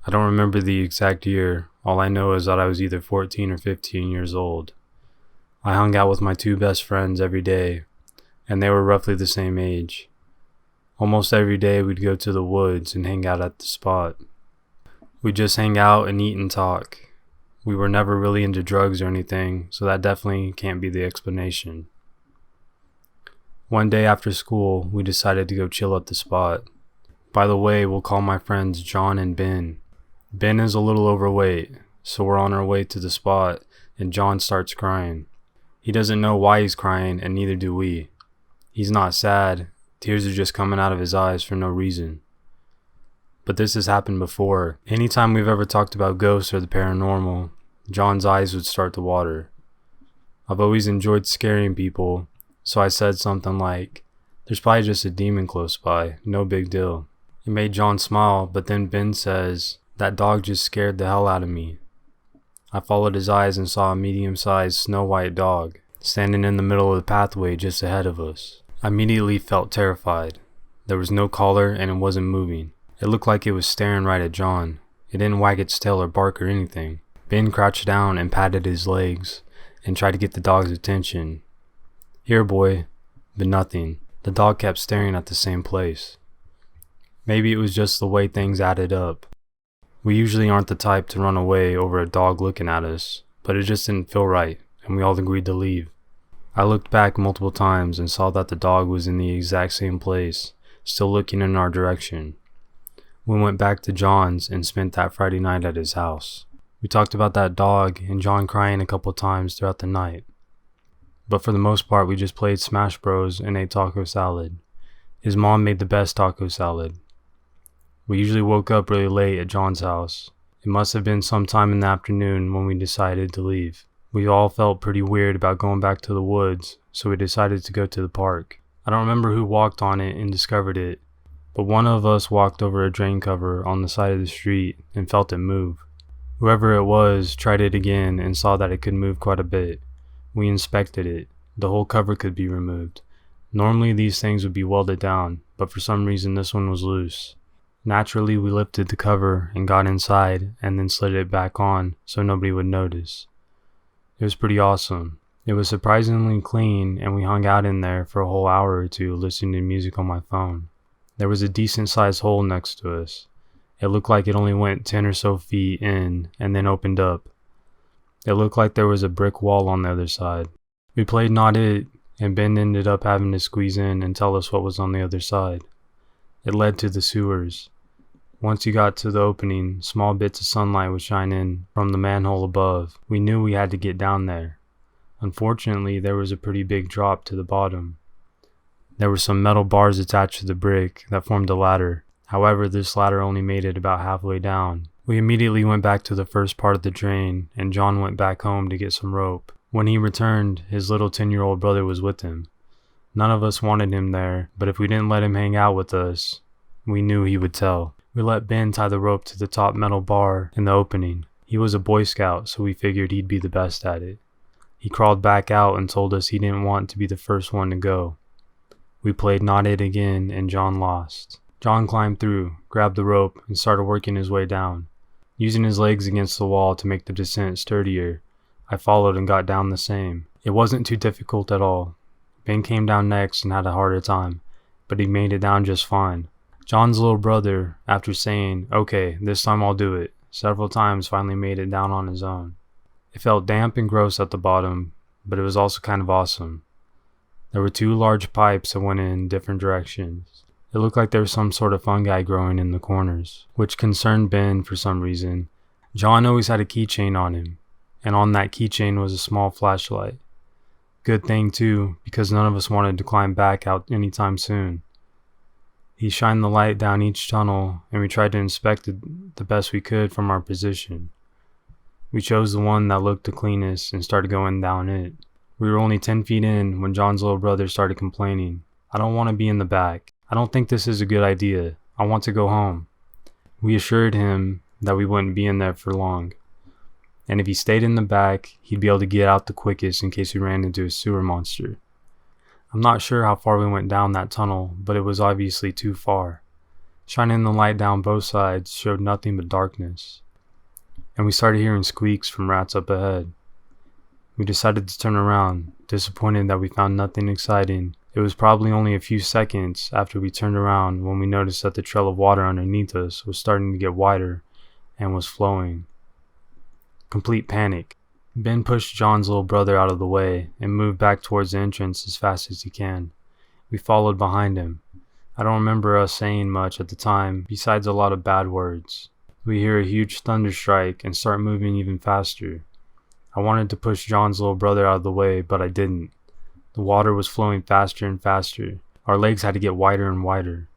I don't remember the exact year. All I know is that I was either 14 or 15 years old. I hung out with my two best friends every day, and they were roughly the same age. Almost every day we'd go to the woods and hang out at the spot. We'd just hang out and eat and talk. We were never really into drugs or anything, so that definitely can't be the explanation. One day after school, we decided to go chill at the spot. By the way, we'll call my friends John and Ben. Ben is a little overweight, so we're on our way to the spot, and John starts crying. He doesn't know why he's crying, and neither do we. He's not sad. Tears are just coming out of his eyes for no reason. But this has happened before. Anytime we've ever talked about ghosts or the paranormal, John's eyes would start to water. I've always enjoyed scaring people, so I said something like, "There's probably just a demon close by, no big deal." It made John smile, but then Ben says, "That dog just scared the hell out of me." I followed his eyes and saw a medium-sized snow white dog standing in the middle of the pathway just ahead of us. I immediately felt terrified. There was no collar and it wasn't moving. It looked like it was staring right at John. It didn't wag its tail or bark or anything. Ben crouched down and patted his legs and tried to get the dog's attention. "Here, boy," but nothing. The dog kept staring at the same place. Maybe it was just the way things added up. We usually aren't the type to run away over a dog looking at us, but it just didn't feel right, and we all agreed to leave. I looked back multiple times and saw that the dog was in the exact same place, still looking in our direction. We went back to John's and spent that Friday night at his house. We talked about that dog and John crying a couple times throughout the night. But for the most part, we just played Smash Bros and ate taco salad. His mom made the best taco salad. We usually woke up really late at John's house. It must have been sometime in the afternoon when we decided to leave. We all felt pretty weird about going back to the woods, so we decided to go to the park. I don't remember who walked on it and discovered it, but one of us walked over a drain cover on the side of the street and felt it move. Whoever it was tried it again and saw that it could move quite a bit. We inspected it. The whole cover could be removed. Normally these things would be welded down, but for some reason this one was loose. Naturally, we lifted the cover and got inside and then slid it back on so nobody would notice. It was pretty awesome. It was surprisingly clean, and we hung out in there for a whole hour or two listening to music on my phone. There was a decent sized hole next to us. It looked like it only went 10 or so feet in and then opened up. It looked like there was a brick wall on the other side. We played Not It, and Ben ended up having to squeeze in and tell us what was on the other side. It led to the sewers. Once you got to the opening, small bits of sunlight would shine in from the manhole above. We knew we had to get down there. Unfortunately, there was a pretty big drop to the bottom. There were some metal bars attached to the brick that formed a ladder. However, this ladder only made it about halfway down. We immediately went back to the first part of the drain, and John went back home to get some rope. When he returned, his little 10-year-old brother was with him. None of us wanted him there, but if we didn't let him hang out with us, we knew he would tell. We let Ben tie the rope to the top metal bar in the opening. He was a Boy Scout, so we figured he'd be the best at it. He crawled back out and told us he didn't want to be the first one to go. We played Not It again, and John lost. John climbed through, grabbed the rope, and started working his way down. Using his legs against the wall to make the descent sturdier, I followed and got down the same. It wasn't too difficult at all. Ben came down next and had a harder time, but he made it down just fine. John's little brother, after saying, "Okay, this time I'll do it," several times finally made it down on his own. It felt damp and gross at the bottom, but it was also kind of awesome. There were two large pipes that went in different directions. It looked like there was some sort of fungi growing in the corners, which concerned Ben for some reason. John always had a keychain on him, and on that keychain was a small flashlight. Good thing too, because none of us wanted to climb back out anytime soon. He shined the light down each tunnel, and we tried to inspect it the best we could from our position. We chose the one that looked the cleanest and started going down it. We were only 10 feet in when John's little brother started complaining. "I don't want to be in the back. I don't think this is a good idea. I want to go home." We assured him that we wouldn't be in there for long, and if he stayed in the back, he'd be able to get out the quickest in case we ran into a sewer monster. I'm not sure how far we went down that tunnel, but it was obviously too far. shining the light down both sides showed nothing but darkness, and we started hearing squeaks from rats up ahead. We decided to turn around, disappointed that we found nothing exciting. It was probably only a few seconds after we turned around when we noticed that the trail of water underneath us was starting to get wider and was flowing. Complete panic. Ben pushed John's little brother out of the way and moved back towards the entrance as fast as he can. We followed behind him. I don't remember us saying much at the time, besides a lot of bad words. We hear a huge thunder strike and start moving even faster. I wanted to push John's little brother out of the way, but I didn't. The water was flowing faster and faster. Our legs had to get wider and wider.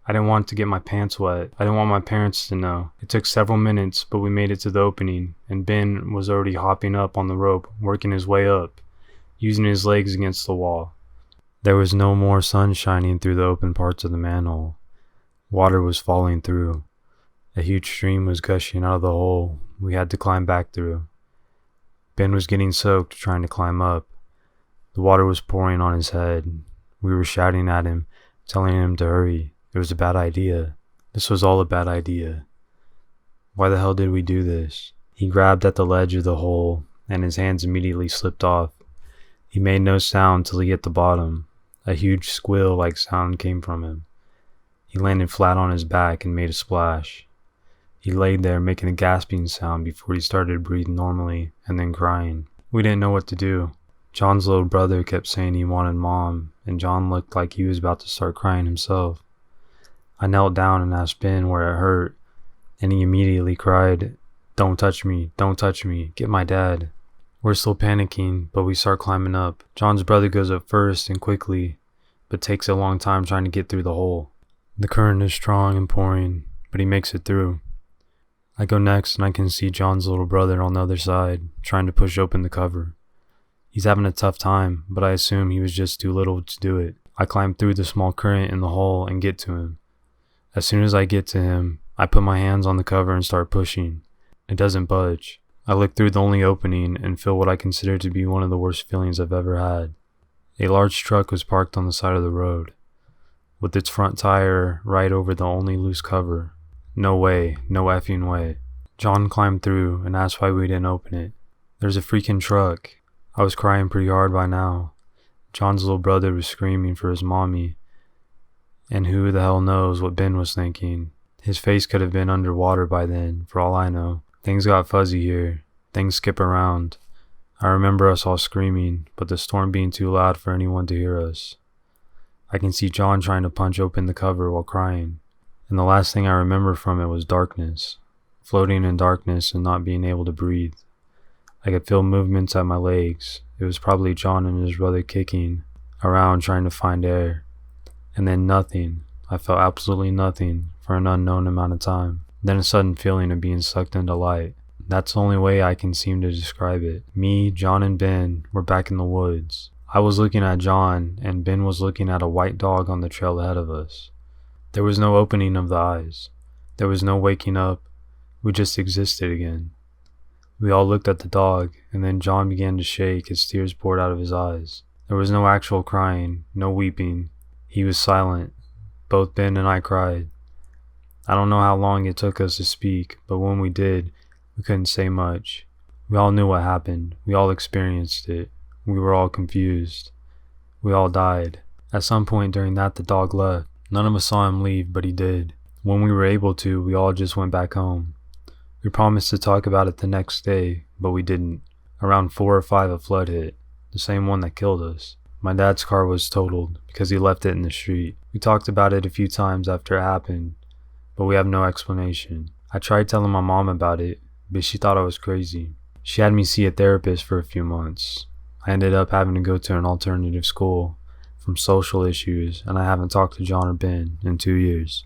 I didn't want to get my pants wet. I didn't want my parents to know. It took several minutes, but we made it to the opening, and Ben was already hopping up on the rope, working his way up, using his legs against the wall. There was no more sun shining through the open parts of the manhole. Water was falling through. A huge stream was gushing out of the hole we had to climb back through. Ben was getting soaked trying to climb up. The water was pouring on his head. We were shouting at him, telling him to hurry. It was a bad idea. This was all a bad idea. Why the hell did we do this? He grabbed at the ledge of the hole, and his hands immediately slipped off. He made no sound till he hit the bottom. A huge squeal-like sound came from him. He landed flat on his back and made a splash. He laid there making a gasping sound before he started breathing normally and then crying. We didn't know what to do. John's little brother kept saying he wanted Mom, and John looked like he was about to start crying himself. I knelt down and asked Ben where it hurt, and he immediately cried, "Don't touch me, don't touch me, get my dad." We're still panicking, but we start climbing up. John's brother goes up first and quickly, but takes a long time trying to get through the hole. The current is strong and pouring, but he makes it through. I go next and I can see John's little brother on the other side, trying to push open the cover. He's having a tough time, but I assume he was just too little to do it. I climb through the small current in the hole and get to him. As soon as I get to him, I put my hands on the cover and start pushing. It doesn't budge. I look through the only opening and feel what I consider to be one of the worst feelings I've ever had. A large truck was parked on the side of the road, with its front tire right over the only loose cover. No way, no effing way. John climbed through and asked why we didn't open it. There's a freaking truck. I was crying pretty hard by now. John's little brother was screaming for his mommy, and who the hell knows what Ben was thinking. His face could have been underwater by then, for all I know. Things got fuzzy here. Things skip around. I remember us all screaming, but the storm being too loud for anyone to hear us. I can see John trying to punch open the cover while crying, and the last thing I remember from it was darkness. Floating in darkness and not being able to breathe. I could feel movements at my legs. It was probably John and his brother kicking around trying to find air. And then nothing. I felt absolutely nothing for an unknown amount of time. Then a sudden feeling of being sucked into light. That's the only way I can seem to describe it. Me, John, and Ben were back in the woods. I was looking at John, and Ben was looking at a white dog on the trail ahead of us. There was no opening of the eyes. There was no waking up. We just existed again. We all looked at the dog, and then John began to shake as tears poured out of his eyes. There was no actual crying, no weeping. He was silent. Both Ben and I cried. I don't know how long it took us to speak, but when we did, we couldn't say much. We all knew what happened. We all experienced it. We were all confused. We all died. At some point during that, the dog left. None of us saw him leave, but he did. When we were able to, we all just went back home. We promised to talk about it the next day, but we didn't. Around 4 or 5 a flood hit, the same one that killed us. My dad's car was totaled because he left it in the street. We talked about it a few times after it happened, but we have no explanation. I tried telling my mom about it, but she thought I was crazy. She had me see a therapist for a few months. I ended up having to go to an alternative school from social issues, and I haven't talked to John or Ben in 2 years.